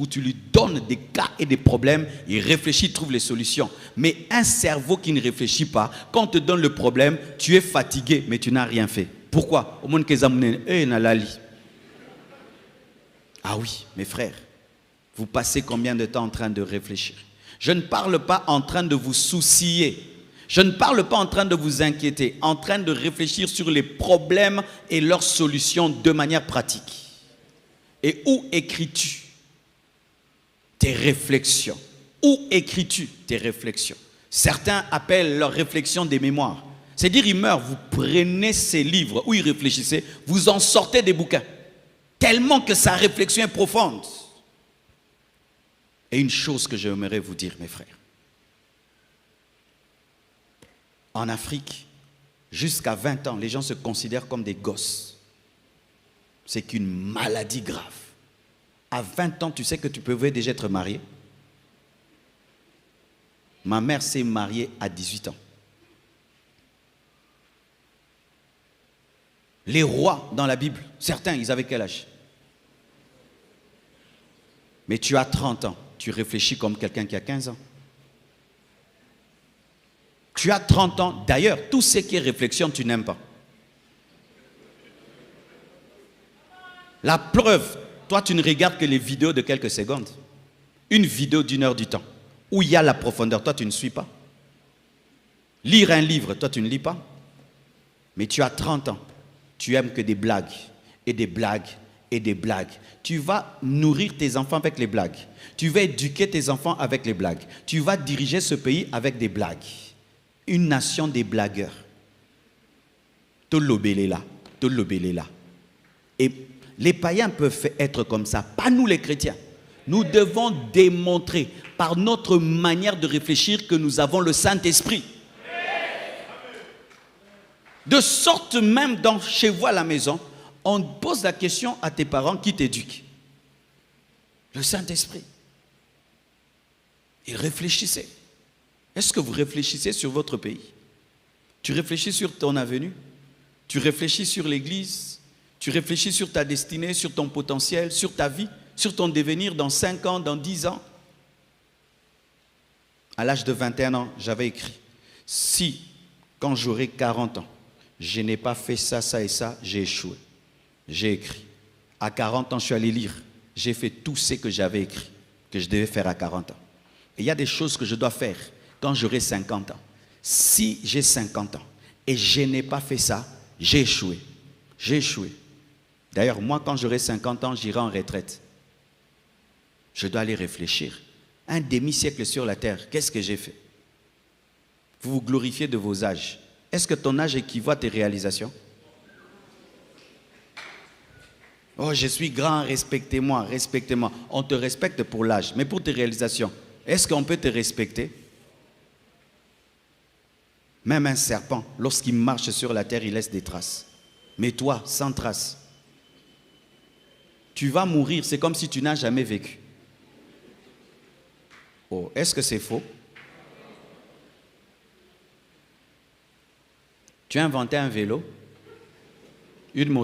où tu lui donnes des cas et des problèmes, il réfléchit, il trouve les solutions. Mais un cerveau qui ne réfléchit pas, quand on te donne le problème, tu es fatigué, mais tu n'as rien fait. Pourquoi? Au monde qu'ils amènent, ah oui, mes frères, vous passez combien de temps en train de réfléchir? Je ne parle pas en train de vous soucier. Je ne parle pas en train de vous inquiéter, en train de réfléchir sur les problèmes et leurs solutions de manière pratique. Et où écris-tu tes réflexions? Où écris-tu tes réflexions? Certains appellent leurs réflexions des mémoires. C'est-à-dire, ils meurent, vous prenez ces livres où ils réfléchissaient, vous en sortez des bouquins. Tellement que sa réflexion est profonde. Et une chose que j'aimerais vous dire, mes frères. En Afrique, jusqu'à 20 ans, les gens se considèrent comme des gosses. C'est qu'une maladie grave. À 20 ans, tu sais que tu pouvais déjà être marié. Ma mère s'est mariée à 18 ans. Les rois dans la Bible, certains, ils avaient quel âge? Mais tu as 30 ans, tu réfléchis comme quelqu'un qui a 15 ans. Tu as 30 ans, d'ailleurs, tout ce qui est réflexion, tu n'aimes pas. La preuve, toi, tu ne regardes que les vidéos de quelques secondes. Une vidéo d'1 heure du temps, où il y a la profondeur, toi, tu ne suis pas. Lire un livre, toi, tu ne lis pas. Mais tu as 30 ans, tu aimes que des blagues, et des blagues, et des blagues. Tu vas nourrir tes enfants avec les blagues. Tu vas éduquer tes enfants avec les blagues. Tu vas diriger ce pays avec des blagues. Une nation des blagueurs. Tolobelela, tolobelela. Et les païens peuvent être comme ça, pas nous les chrétiens. Nous devons démontrer par notre manière de réfléchir que nous avons le Saint-Esprit. De sorte même chez vous à la maison, on pose la question à tes parents qui t'éduquent. Le Saint-Esprit. Et réfléchissez. Est-ce que vous réfléchissez sur votre pays? Tu réfléchis sur ton avenir? Tu réfléchis sur l'église? Tu réfléchis sur ta destinée, sur ton potentiel, sur ta vie, sur ton devenir dans 5 ans, dans 10 ans? À l'âge de 21 ans, j'avais écrit, si, quand j'aurai 40 ans, je n'ai pas fait ça, ça et ça, j'ai échoué. J'ai écrit. À 40 ans, je suis allé lire. J'ai fait tout ce que j'avais écrit, que je devais faire à 40 ans. Et il y a des choses que je dois faire quand j'aurai 50 ans. Si j'ai 50 ans et je n'ai pas fait ça, j'ai échoué. J'ai échoué. D'ailleurs, moi, quand j'aurai 50 ans, j'irai en retraite. Je dois aller réfléchir. Un demi-siècle sur la terre, qu'est-ce que j'ai fait? Vous vous glorifiez de vos âges. Est-ce que ton âge équivaut à tes réalisations? Oh, je suis grand, respectez-moi, respectez-moi. On te respecte pour l'âge, mais pour tes réalisations, est-ce qu'on peut te respecter? Même un serpent, lorsqu'il marche sur la terre, il laisse des traces. Mais toi, sans traces, tu vas mourir, c'est comme si tu n'as jamais vécu. Oh, est-ce que c'est faux? Tu as inventé un vélo, une moto.